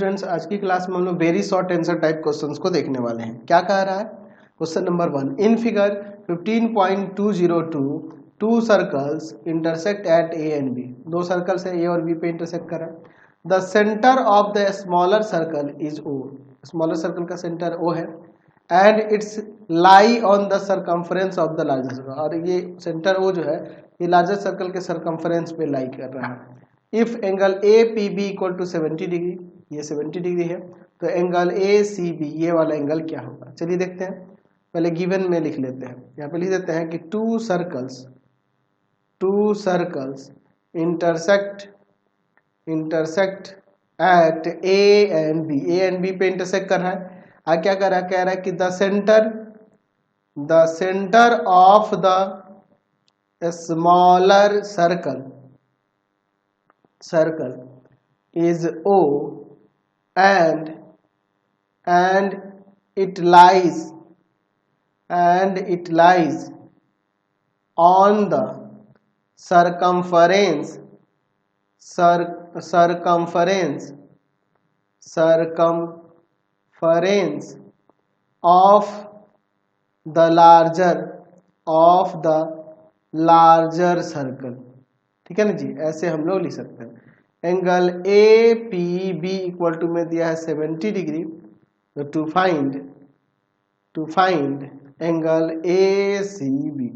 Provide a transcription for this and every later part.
Students, आज की class में हम लोग very short answer type questions को देखने वाले हैं। क्या कह रहा है question number 1, in figure 15.202 two circles intersect at A and B. दो सर्कल्स है, ए और बी पे इंटरसेक्ट कर रहा है। The centre of the smaller circle is O. Smaller circle का सेंटर ओ है and its lie on the circumference of the larger circle. और ये सेंटर ओ जो है ये लार्जर सर्कल के सरकमफ्रेंस पे लाई कर रहा है। If angle A P B equal to 70 degree, ये 70 डिग्री है, तो एंगल ए सी बी ये वाला एंगल क्या होगा। चलिए देखते हैं। पहले गिवन में लिख लेते हैं। यहाँ पे लिख देते हैं कि two circles intersect at A and B. A and B पे इंटरसेक्ट कर रहा है। क्या कर रहा है, कह रहा है कि the centre of the smaller circle is O and it lies on the circumference of the larger circle। ठीक है ना जी, ऐसे हम लोग लिख सकते हैं। Angle A P B equal to में दिया है 70 डिग्री, तो to find angle A C B,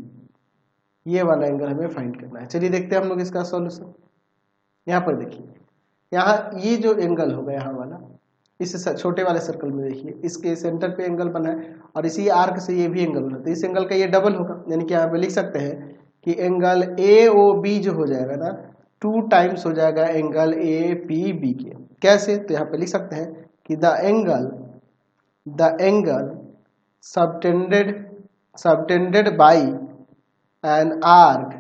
ये वाला एंगल हमें फाइंड करना है। चलिए देखते हैं हम लोग इसका सॉल्यूशन। यहाँ पर देखिए, यहाँ ये जो एंगल होगा यहाँ वाला, इस छोटे वाले सर्कल में देखिए, इसके सेंटर पे एंगल बना है और इसी आर्क से ये भी एंगल बना है, तो इस एंगल का ये डबल होगा। यानी कि यहाँ पे लिख सकते हैं कि एंगल ए ओ बी जो हो जाएगा ना, 2 टाइम्स हो जाएगा एंगल ए पी बी के। कैसे, तो यहाँ पे लिख सकते हैं कि the angle subtended by an arc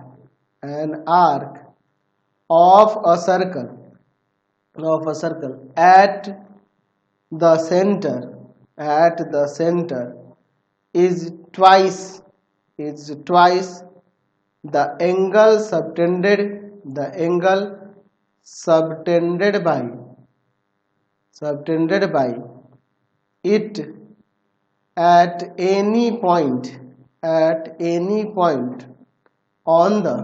of a circle at the center is twice the angle subtended by it at any point on the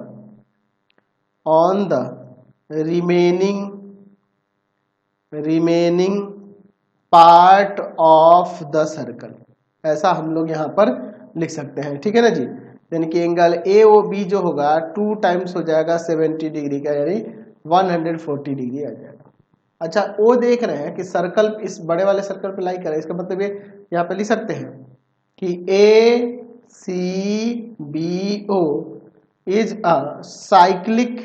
remaining part of the circle. ऐसा हम लोग यहाँ पर लिख सकते हैं। ठीक है ना जी, यानी कि एंगल ए ओ बी जो होगा 2 टाइम्स हो जाएगा 70 डिग्री का, यानी 140 डिग्री आ जाएगा। अच्छा, ओ देख रहे हैं कि सर्कल इस बड़े वाले सर्कल पे लाई कर रहा है, इसका मतलब ये यहाँ पे लिख सकते हैं कि A C B O is a cyclic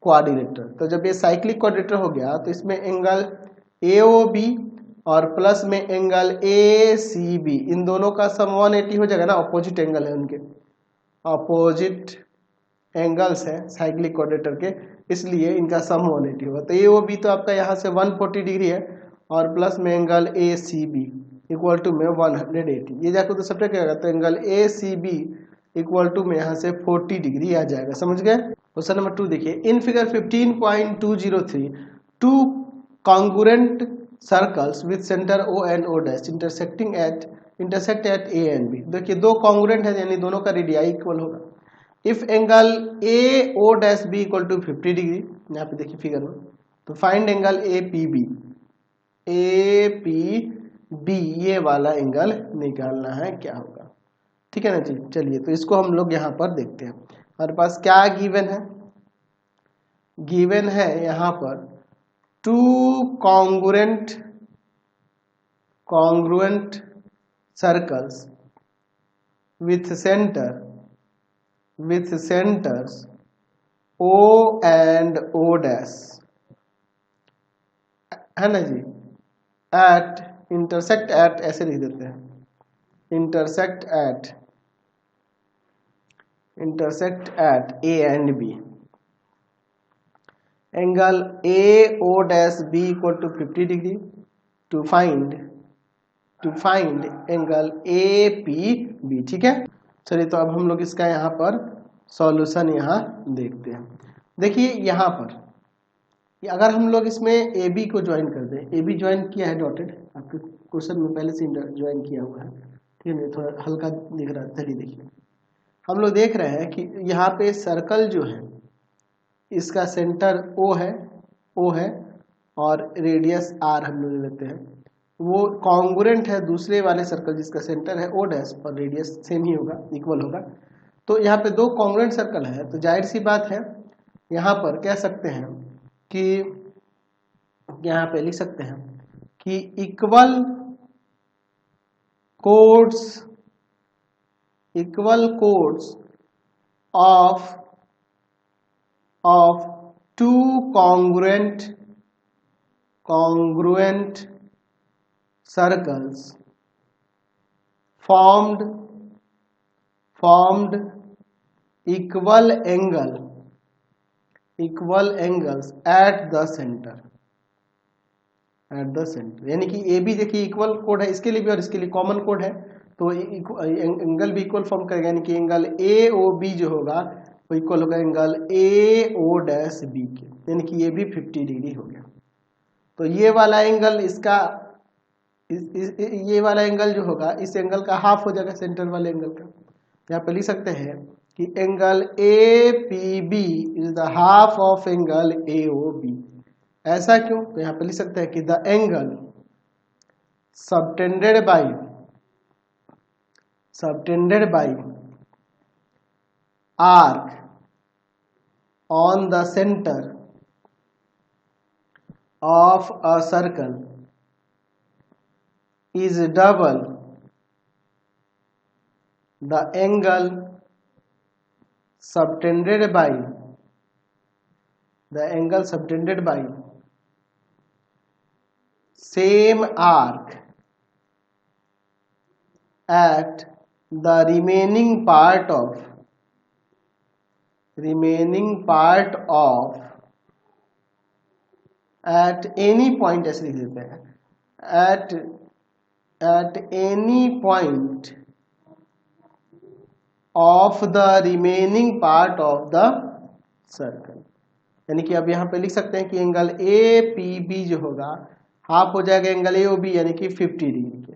quadrilateral. तो जब ये साइक्लिक क्वाड्रिलेटरल हो गया तो इसमें एंगल AOB और प्लस में एंगल ACB, इन दोनों का सम 180 हो जाएगा ना। अपोजिट एंगल है, उनके अपोजिट एंगल्स हैं साइक्लिक क्वाड्रिलेटरल के, इसलिए इनका सम 180 होगा। तो AOB तो आपका यहाँ से 140 डिग्री है और प्लस में एंगल ACB इक्वल टू में 180। ये जाकर तो सब्ट्रैक्ट करेगा तो एंगल ACB इक्वल टू में यहाँ से 40 डिग्री आ जाएगा। समझ गए। क्वेश्चन नंबर 2 देखिए, in figure 15.203 two congruent circles with center O and O dash intersect at A and B। देखिए दो congruent है, यानी दोनों का रेडियाई इक्वल होगा। If angle A O dash B equal to 50 degree, यहाँ पे देखिए फिगर में, तो find angle A P B ये वाला एंगल निकालना है, क्या होगा। ठीक है ना जी। चलिए तो इसको हम लोग यहाँ पर देखते हैं। हमारे पास क्या गिवन है यहाँ पर to congruent circles with centers O and O dash, है ना जी, intersect at, ऐसे लिख देते हैं, intersect at A and B। Angle A O dash B equal to 50 degree to find angle A P B. ठीक है, चलिए तो अब हम लोग इसका यहाँ पर सॉल्यूशन यहाँ देखते हैं। देखिए यहाँ पर अगर हम लोग इसमें ए बी को ज्वाइन कर दें, ए बी ज्वाइन किया है डॉटेड, आपके क्वेश्चन में पहले से ज्वाइन किया हुआ है, ठीक है, थोड़ा हल्का दिख रहा है, चलिए देखिए हम लोग देख रहे हैं कि यहाँ पे सर्कल जो है इसका सेंटर ओ है और रेडियस आर हम लोग लेते हैं, वो कॉन्ग्रुएंट है दूसरे वाले सर्कल जिसका सेंटर है ओ डैश और रेडियस सेम ही होगा, इक्वल होगा। तो यहाँ पे दो कॉन्ग्रुएंट सर्कल है, तो जाहिर सी बात है यहाँ पर कह सकते हैं कि यहाँ पे लिख सकते हैं कि equal codes of two congruent circles formed equal angles at the center, यानी कि ए बी देखिए इक्वल कोड है इसके लिए भी और इसके लिए कॉमन कोड है, तो एंगल भी इक्वल फॉर्म करेगा, यानी कि एंगल ए ओ बी जो होगा वो इक्वल होगा angle A O dash B के, यानी कि ये भी 50 डिग्री हो गया। तो ये वाला एंगल इसका ये वाला एंगल जो होगा इस एंगल का हाफ हो जाएगा सेंटर वाले एंगल का। यहाँ पे लिख सकते हैं कि angle A P B is the half of angle A O B. ऐसा क्यों? तो यहाँ पे लिख सकते हैं कि the angle subtended by arc on the center of a circle is double the angle subtended by same arc at the remaining part of at any point, ऐसे लिख देते हैं, at any point of the remaining part of the circle, यानी कि अब यहाँ पे लिख सकते हैं कि एंगल ए पी बी जो होगा हाफ हो जाएगा एंगल ए ओ बी, यानी कि 50 डिग्री के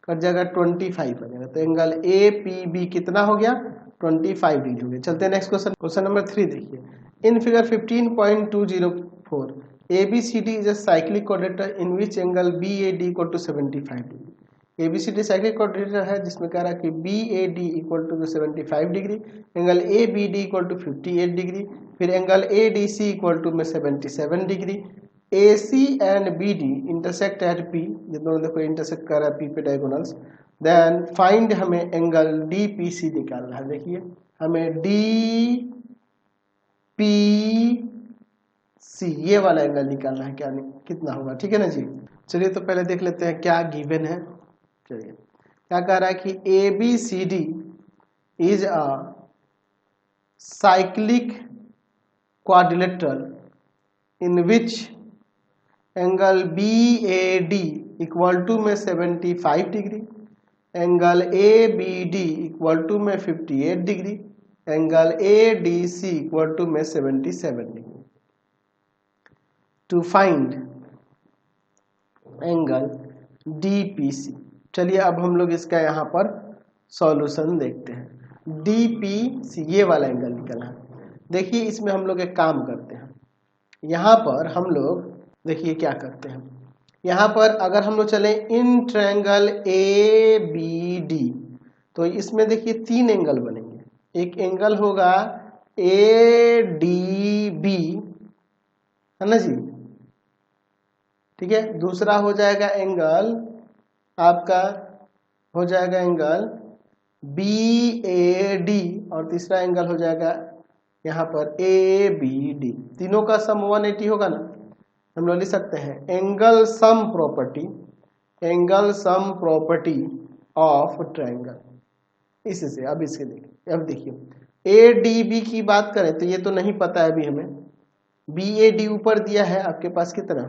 कट जाएगा 25 हो जाएगा, तो एंगल ए पी बी कितना हो गया 25 डिग्री हो गया। चलते हैं नेक्स्ट क्वेश्चन नंबर 3 देखिए। In figure 15.204 ABCD is a cyclic quadrilateral in which angle BAD equal to 75 degree. ABCD cyclic quadrilateral है जिसमें कह रहा है कि BAD equal to 75 degree, angle ABD equal to 58 degree, फिर एंगल ADC इक्वल टू में 77 degree, AC and BD intersect at P, ये दोनों देखो इंटरसेक्ट कर रहा है P पे डायगोनल्स, देन फाइंड हमें एंगल DPC निकालना है। देखिए हमें DPC ये वाला एंगल निकालना है, क्या कितना होगा, ठीक है ना जी। चलिए तो पहले देख लेते हैं क्या गिवन है। चलिए क्या कह रहा है कि ABCD is a cyclic quadrilateral in which angle BAD equal to में 75 degree, angle ABD equal to में 58 degree, angle ADC equal to में 77 degree. To find angle DPC। चलिए अब हम लोग इसका यहाँ पर सॉल्यूशन देखते हैं। DPC ये वाला एंगल निकला है। देखिए इसमें हम लोग एक काम करते हैं, यहाँ पर हम लोग देखिए क्या करते हैं, यहाँ पर अगर हम लोग चले इन ट्रायंगल ABD तो इसमें देखिए 3 एंगल बनेंगे। एक एंगल होगा ADB, है ना जी, ठीक है। दूसरा हो जाएगा एंगल आपका हो जाएगा एंगल BAD और तीसरा एंगल हो जाएगा यहाँ पर ABD। तीनों का सम 180 होगा ना। हम लोग लिख सकते हैं angle sum property of triangle. इससे अब इसके देखिए, अब देखिए ADB की बात करें तो ये तो नहीं पता है अभी हमें। BAD ऊपर दिया है आपके पास कितना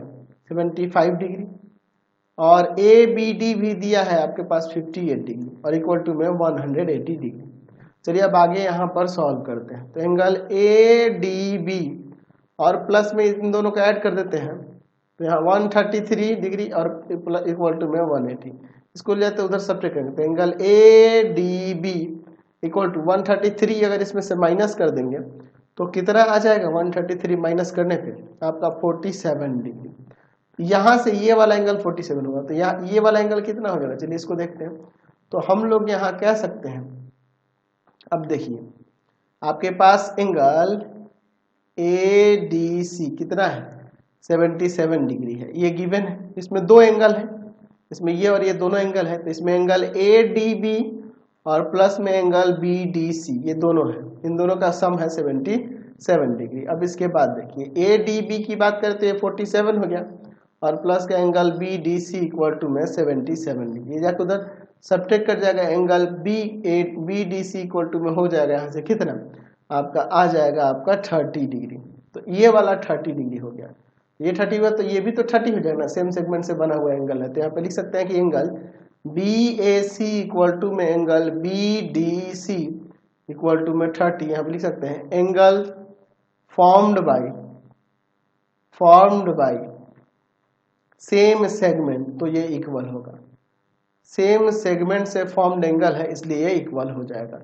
75 डिग्री और ABD भी दिया है आपके पास 58 डिग्री और इक्वल टू में 180 डिग्री। चलिए अब आगे यहाँ पर सॉल्व करते हैं। तो एंगल ADB और प्लस में इन दोनों को ऐड कर देते हैं तो यहाँ 133 डिग्री और इक्वल टू में 180, इसको ले जाते उधर सब्ट्रैक्ट करेंगे तो angle A D B equal to 133 अगर इसमें से माइनस कर देंगे तो कितना आ जाएगा, 133 माइनस करने पे आपका 47 डिग्री। यहाँ से ये वाला एंगल 47 होगा तो यहाँ ये वाला एंगल कितना हो जाएगा, चलिए इसको देखते हैं। तो हम लोग यहाँ कह सकते हैं, अब देखिए आपके पास एंगल ए डी सी कितना है, 77 डिग्री है, ये गिवन है। इसमें दो एंगल है, इसमें ये और ये दोनों एंगल है, तो इसमें एंगल ए डी बी और प्लस में एंगल बी डी सी, ये दोनों है, इन दोनों का सम है 77 डिग्री। अब इसके बाद देखिए ए डी बी की बात करें तो ये 47 हो गया और प्लस का angle B D C equal to में 77 डिग्री, जाकर उधर सब्ट्रैक्ट कर जाएगा, angle B D C equal to में हो जाएगा यहाँ से कितना आपका आ जाएगा आपका 30 डिग्री। तो ये वाला 30 डिग्री हो गया, ये 30 हुआ तो ये भी तो 30 हो जाएगा, सेम सेगमेंट से बना हुआ एंगल है। तो यहाँ पे लिख सकते हैं कि angle B A C equal to में angle B D C equal to में 30, यहाँ पे लिख सकते हैं angle formed by same segment, तो ये इक्वल होगा, सेम सेगमेंट से फॉर्म्ड एंगल है इसलिए ये इक्वल हो जाएगा।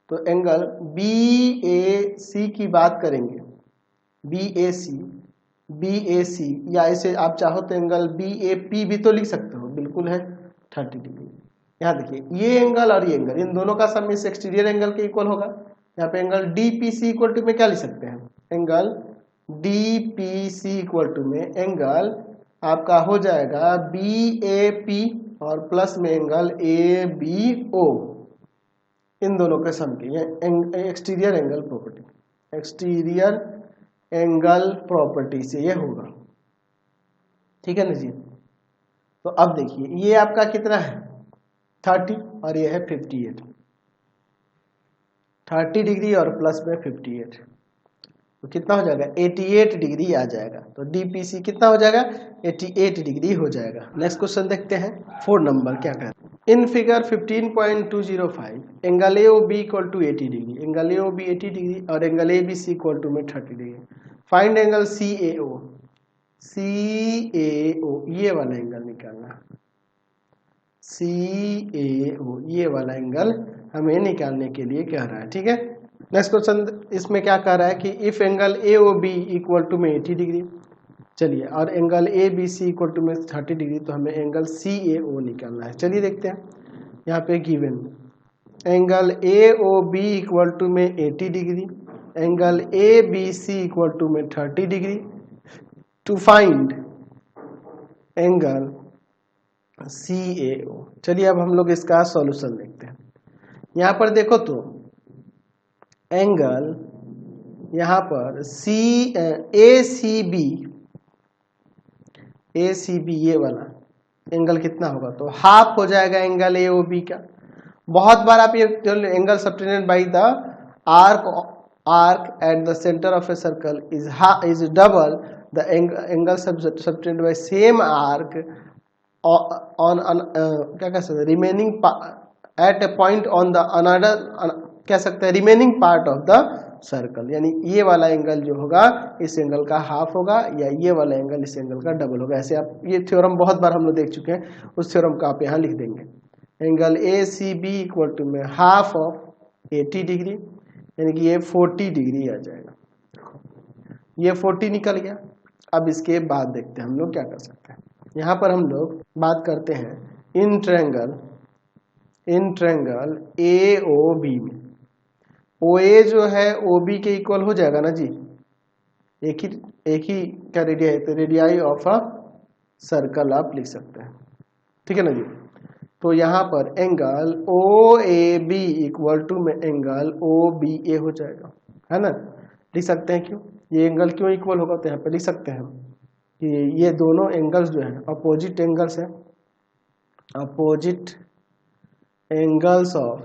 तो एंगल बी ए सी की बात करेंगे, बी ए सी या ऐसे आप चाहो तो एंगल बी ए पी भी तो लिख सकते हो, बिल्कुल है 30 डिग्री। यहाँ देखिए ये एंगल और ये एंगल, इन दोनों का सम इस एक्सटीरियर एंगल के इक्वल होगा। यहाँ पे angle D P C equal to में क्या लिख सकते हैं, angle D P C equal to में एंगल आपका हो जाएगा बी ए पी और प्लस में एंगल ए बी ओ, इन दोनों के सम के, ये exterior angle property, exterior angle property से ये होगा, ठीक है ना जी। तो अब देखिए ये आपका कितना है 30 और ये है 58, 30 डिग्री और प्लस में 58, तो कितना हो जाएगा 88 डिग्री आ जाएगा। तो डीपीसी कितना हो जाएगा 88 डिग्री हो जाएगा। नेक्स्ट क्वेश्चन देखते हैं 4 नंबर क्या कहते हैं। In figure 15.205 angle A O B equal to 80 degree, angle A O B 80 degree और angle A B C equal to में 30 degree. Find angle C A O, ये वाला एंगल निकालना, सी ए ओ ये वाला एंगल हमें निकालने के लिए कह रहा है, ठीक है। नेक्स्ट क्वेश्चन इसमें क्या कह रहा है कि if angle A O B equal to में 80 डिग्री, चलिए, और angle A B C equal to में 30 डिग्री, तो हमें एंगल सी ए ओ निकालना है। चलिए देखते हैं, यहाँ पे given angle A O B equal to में 80 degree, angle A B C equal to में 30 degree. To find angle C A O, चलिए अब हम लोग इसका सॉल्यूशन देखते हैं। यहाँ पर देखो तो एंगल यहाँ पर ए सी बी ये वाला एंगल कितना होगा, तो हाफ हो जाएगा एंगल ए ओ बी का। बहुत बार आप ये angle subtended by the arc at the centre of a circle is double the angle subtended by same arc on क्या कह सकते हैं, remaining at a point on the another, कह सकते हैं remaining part of the circle. यानी ये वाला एंगल जो होगा इस एंगल का हाफ होगा, या ये वाला एंगल इस एंगल का डबल होगा। ऐसे आप ये थ्योरम बहुत बार हम लोग देख चुके हैं, उस थ्योरम को आप यहाँ लिख देंगे। Angle A C B equal to में हाफ ऑफ 80 डिग्री, यानी कि ये 40 डिग्री आ जाएगा। ये 40 निकल गया। अब इसके बाद देखते हैं हम लोग क्या कर सकते हैं। यहाँ पर हम लोग बात करते हैं in triangle A O B में, ओ ए जो है ओ बी के इक्वल हो जाएगा ना जी, एक ही क्या रेडियाई है, तो रेडियाई ऑफ अ सर्कल आप लिख सकते हैं, ठीक है ना जी। तो यहाँ पर angle O A B equal to में एंगल ओ बी ए हो जाएगा, है ना। लिख सकते हैं क्यों, ये एंगल क्यों इक्वल होगा, तो यहाँ पे लिख सकते हैं कि ये दोनों एंगल्स जो है अपोजिट एंगल्स हैं, opposite angles of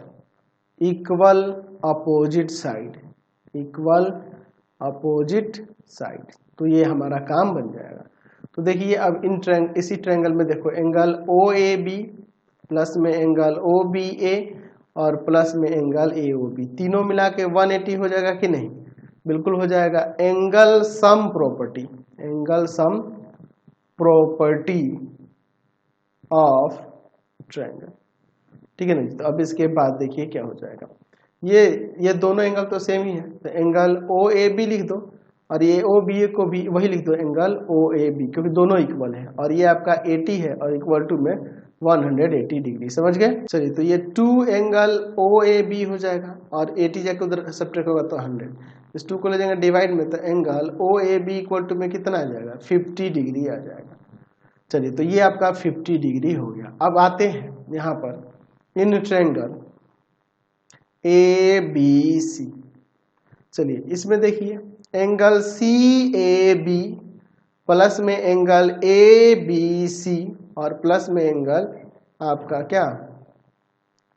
equal opposite side, equal opposite side, तो ये हमारा काम बन जाएगा। तो देखिए अब इसी ट्रायंगल में देखो angle O A B plus में एंगल ओ बी ए और प्लस में एंगल ए ओ बी, तीनों मिला के 180 हो जाएगा कि नहीं। बिल्कुल हो जाएगा। Angle sum property, angle sum property of triangle, ठीक है ना। तो अब इसके बाद देखिए क्या हो जाएगा। ये दोनों एंगल तो सेम ही है, तो एंगल ओ ए बी लिख दो, और ये ओ बी को भी वही लिख दो, एंगल ओ ए बी, क्योंकि दोनों इक्वल है, और ये आपका 80 है और इक्वल टू में 180 डिग्री, समझ गए। चलिए, तो ये 2 एंगल ओ ए बी हो जाएगा, और 80 जाके उधर सब्ट्रैक्ट होगा तो 100, इस 2 को ले जाएंगे डिवाइड में, तो angle O A B equal to में कितना आ जाएगा, 50 डिग्री आ जाएगा। चलिए, तो ये आपका 50 डिग्री हो गया। अब आते हैं यहाँ पर इन ट्रायंगल ए बी सी। चलिए, इसमें देखिए angle C A B plus में एंगल ए बी सी और प्लस में एंगल आपका क्या,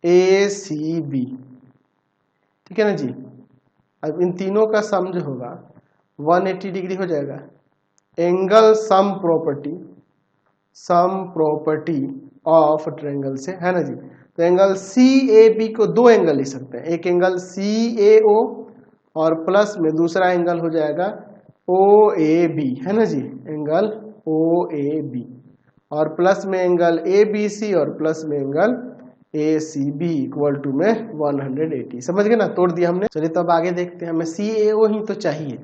ए सी बी, ठीक है ना जी। अब इन तीनों का सम जो होगा 180 डिग्री हो जाएगा। Angle sum property of triangle से, है ना जी। तो एंगल सी ए बी को 2 एंगल लिख सकते हैं, एक एंगल सी ए ओ और प्लस में दूसरा एंगल हो जाएगा ओ ए बी, है ना जी, एंगल ओ ए बी, और प्लस में एंगल ए बी सी और प्लस में angle A C B equal to में 180, समझ गए ना, तोड़ दिया हमने। चलिए, तो अब आगे देखते हैं, हमें सी ए ओ ही तो चाहिए,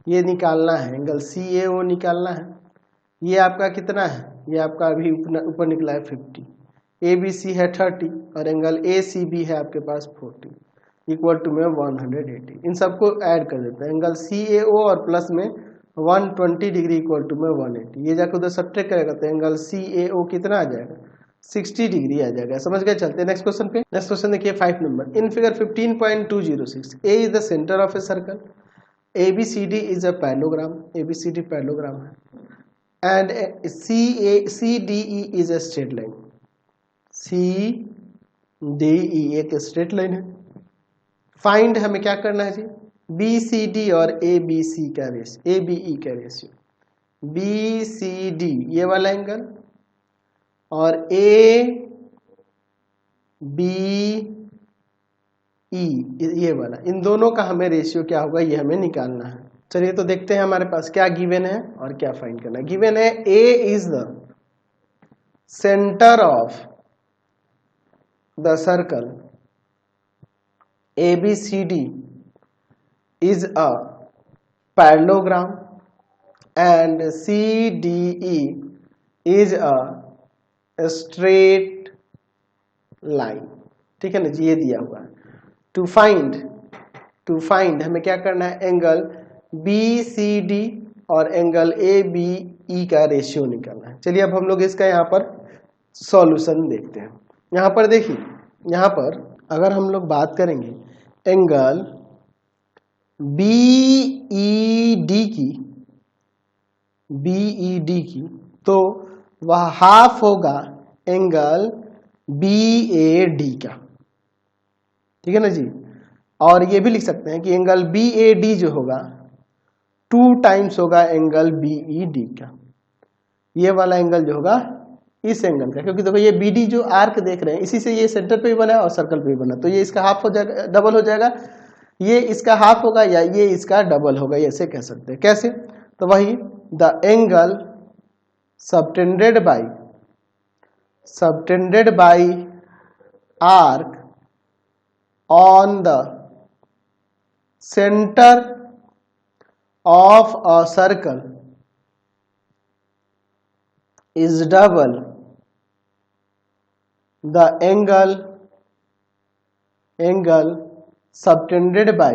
ये निकालना है, एंगल सी ए ओ निकालना है। ये आपका कितना है, ये आपका अभी ऊपर निकला है 50, ए बी सी है 30 और एंगल ए सी बी है आपके पास 40 इक्वल टू में 180। इन सबको ऐड कर देते हैं, एंगल सी ए ओ और प्लस में 120 डिग्री इक्वल टू में 180, ये जाकर उधर सब्ट्रैक्ट करेगा तो एंगल सी ए ओ कितना आ जाएगा, 60 डिग्री आ जाएगा, समझ गए। चलते हैं नेक्स्ट क्वेश्चन पे। नेक्स्ट क्वेश्चन देखिए 5 number. In figure 15.206 A is the centre of a circle, A B C D is a parallelogram, A B C D parallelogram है, and C D E is a straight line, C D E एक straight line है। Find, हमें क्या करना है जी, B C D और ए B सी का ratio, A B E का रेशियो, बी सी डी ये वाला एंगल और ए बी ई ये वाला, इन दोनों का हमें रेशियो क्या होगा ये हमें निकालना है। चलिए, तो देखते हैं हमारे पास क्या गिवन है और क्या फाइंड करना है। गिवन है A is the centre of the circle ABCD is a parallelogram and CDE is a straight line, ठीक है ना जी, ये दिया हुआ है। टू फाइंड हमें क्या करना है, एंगल BCD और एंगल ABE का रेशियो निकालना है। चलिए, अब हम लोग इसका यहाँ पर सॉल्यूशन देखते हैं। यहाँ पर देखिए, यहाँ पर अगर हम लोग बात करेंगे एंगल BED की तो वह हाफ होगा एंगल BAD का, ठीक है ना जी। और ये भी लिख सकते हैं कि एंगल BAD जो होगा 2 टाइम्स होगा एंगल BED का, ये वाला एंगल जो होगा इस एंगल का, क्योंकि देखो ये BD जो आर्क देख रहे हैं इसी से ये सेंटर पे भी बना है और सर्कल पे भी बना, तो ये इसका हाफ हो जाएगा, डबल हो जाएगा, ये इसका हाफ होगा या ये इसका डबल होगा, ये ऐसे कह सकते हैं। कैसे, तो वही the angle subtended by arc on the centre of a circle is double the angle subtended by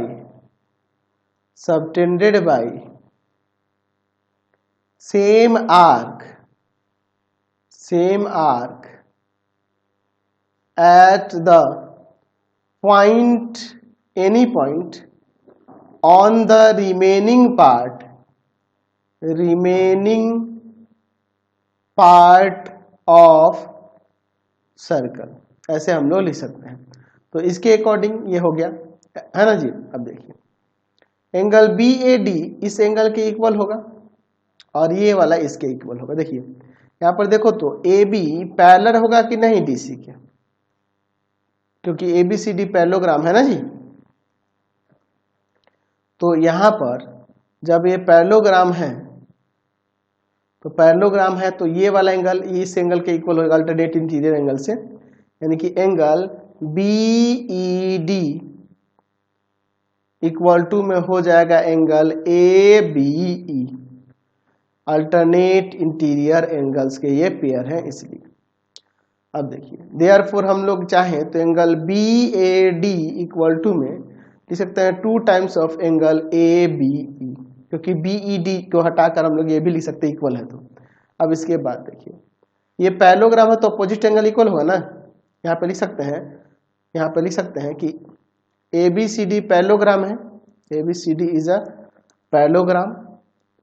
same arc at the any point on the remaining part of circle, ऐसे हम लोग लिख सकते हैं। तो इसके अकॉर्डिंग ये हो गया, है ना जी। अब देखिए एंगल BAD इस एंगल के इक्वल होगा और ये वाला इसके इक्वल होगा। देखिए यहाँ पर देखो तो AB पैरेलल होगा कि नहीं DC के, क्योंकि ABCD पैरेललोग्राम है ना जी। तो यहाँ पर जब ये पैरेललोग्राम है तो पैरेललोग्राम है तो ये वाला एंगल इस एंगल के इक्वल होगा अल्टरनेट इंटीरियर एंगल से, यानी कि एंगल BED इक्वल टू में हो जाएगा angle ABE, alternate interior angles के ये पेयर हैं इसलिए। अब देखिए देयरफॉर हम लोग चाहें तो एंगल BAD इक्वल टू में लिख सकते हैं 2 टाइम्स ऑफ एंगल ABE, क्योंकि BED को हटाकर हम लोग ये भी लिख सकते हैं इक्वल है तो। अब इसके बाद देखिए ये पैरेललोग्राम है तो अपोजिट एंगल इक्वल होगा ना, यहाँ पे लिख सकते हैं कि ABCD पैरेललोग्राम है, ABCD इज अ पैरेललोग्राम।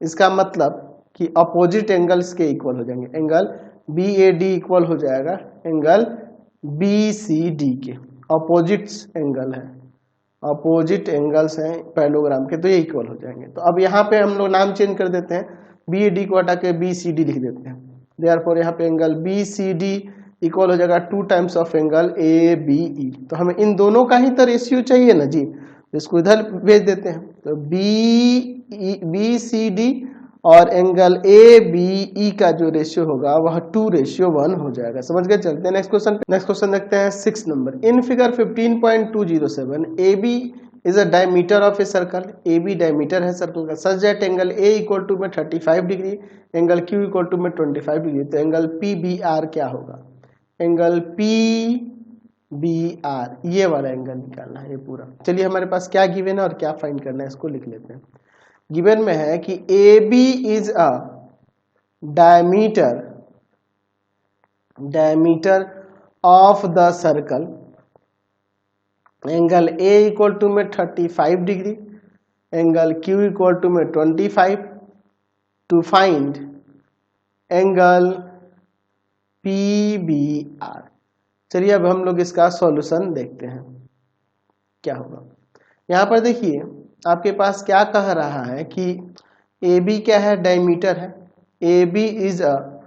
इसका मतलब कि अपोजिट एंगल्स के इक्वल हो जाएंगे, एंगल BAD इक्वल हो जाएगा एंगल BCD के, अपोजिट्स एंगल है, अपोजिट एंगल्स हैं पैरेललोग्राम के तो ये इक्वल हो जाएंगे। तो अब यहाँ पे हम लोग नाम चेंज कर देते हैं, BAD को हटा के BCD लिख देते हैं, देयरफॉर यहाँ पे एंगल BCD इक्वल हो जाएगा 2 टाइम्स ऑफ एंगल ABE। तो हमें इन दोनों का ही तो रेशियो चाहिए ना जी, इसको इधर भेज देते हैं। तो BCD और एंगल ABE का जो रेशियो होगा वह 2:1 हो जाएगा। समझ गए? चलते हैं नेक्स्ट क्वेश्चन। नेक्स्ट क्वेश्चन देखते हैं 6 नंबर। In figure 15.207 AB is a diameter of a circle, AB diameter है सर्कल का, such that angle A equal to में 35 degree, angle Q equal to में 25 डिग्री। तो एंगल PBR क्या होगा? एंगल PBR ये वाला एंगल निकालना है ये पूरा। चलिए हमारे पास क्या गिवन है और क्या फाइंड करना है इसको लिख लेते हैं। गिवन में है कि AB is a diameter of the circle, angle A equal to में 35 degree, angle Q equal to में 25, टू फाइंड एंगल PBR। चलिए अब हम लोग इसका सॉल्यूशन देखते हैं क्या होगा। यहाँ पर देखिए आपके पास क्या कह रहा है कि AB क्या है? डायमीटर है। AB is a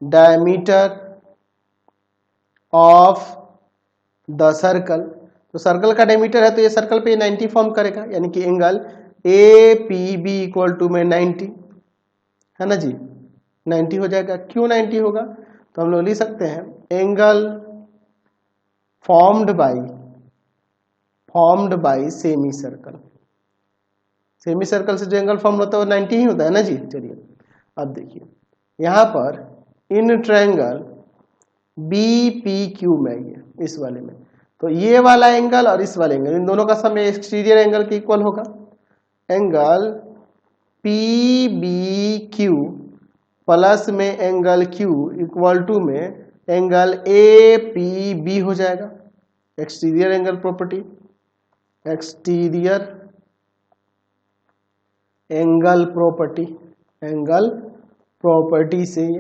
diameter of the circle, तो सर्कल का डायमीटर है तो ये सर्कल पे 90 फॉर्म करेगा, यानी कि एंगल APB इक्वल टू में 90 है ना जी, 90 हो जाएगा। क्यों 90 होगा? तो हम लोग लिख सकते हैं angle formed by semi circle. Semi circle से जो एंगल फॉर्म होता है वो 90 ही होता है ना जी। चलिए अब देखिए यहाँ पर इन ट्रायंगल BPQ में ये इस वाले में, तो ये वाला एंगल और इस वाले एंगल इन दोनों का सम एक्सटीरियर एंगल के इक्वल होगा। एंगल PBQ प्लस में एंगल Q इक्वल टू में एंगल APB हो जाएगा। Exterior angle property, exterior angle property से ये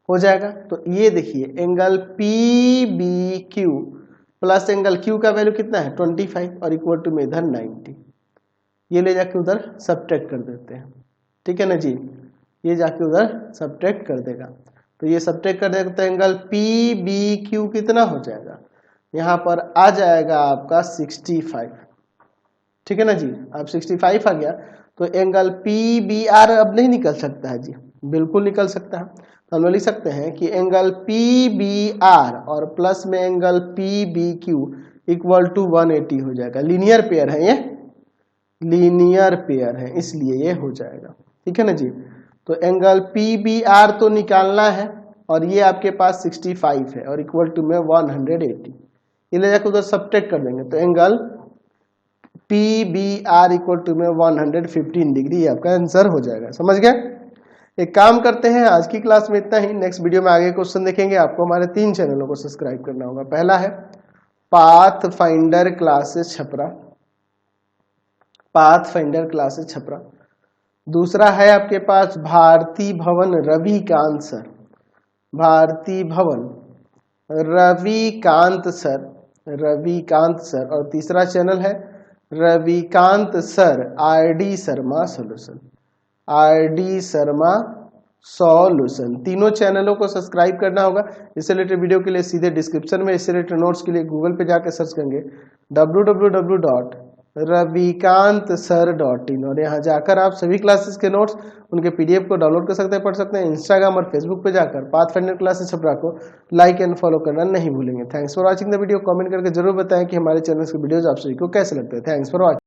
हो जाएगा। तो ये देखिए angle PBQ plus angle Q का वैल्यू कितना है? 25 और इक्वल टू में इधर 90। ये ले जाके उधर सब्ट्रैक्ट कर देते हैं, ठीक है ना जी, ये जाके उधर सब्ट्रैक्ट कर देगा। तो ये सब्ट्रैक्ट कर देगा तो एंगल PBQ कितना हो जाएगा? यहाँ पर आ जाएगा आपका 65, ठीक है ना जी। अब 65 आ गया तो एंगल PBR अब नहीं निकल सकता है जी, बिल्कुल निकल सकता है। तो हम लोग लिख सकते हैं कि एंगल PBR और प्लस में एंगल PBQ इक्वल टू 180 हो जाएगा। लीनियर पेयर है, ये लीनियर पेयर है इसलिए ये हो जाएगा, ठीक है ना जी। तो एंगल PBR तो निकालना है और ये आपके पास 65 है और इक्वल टू में 180, ये ले जाकर उधर सब्ट्रैक्ट कर देंगे तो एंगल PBR इक्वल टू में 115 डिग्री आपका आंसर हो जाएगा। समझ गए? एक काम करते हैं, आज की क्लास में इतना ही। नेक्स्ट वीडियो में आगे क्वेश्चन देखेंगे। आपको हमारे 3 चैनलों को सब्सक्राइब करना होगा। पहला है पाथ फाइंडर क्लासेस छपरा, दूसरा है आपके पास भारती भवन रविकांत सर, और तीसरा चैनल है Ravikant sir RD Sharma solution. तीनों चैनलों को सब्सक्राइब करना होगा। इससे रिलेटेड वीडियो के लिए सीधे डिस्क्रिप्शन में, इससे रिलेटेड नोट्स के लिए गूगल पे जाकर सर्च करेंगे ravikant.sir.in, और यहाँ जाकर आप सभी क्लासेस के नोट्स उनके पीडीएफ को डाउनलोड कर सकते हैं, पढ़ सकते हैं। इंस्टाग्राम और फेसबुक पे जाकर पाथफाइंडर क्लासेस छपरा को लाइक एंड फॉलो करना नहीं भूलेंगे। Thanks for watching the video. Comment करके जरूर बताएं कि हमारे चैनल के वीडियोज आप सभी को कैसे लगते हैं। Thanks for watching.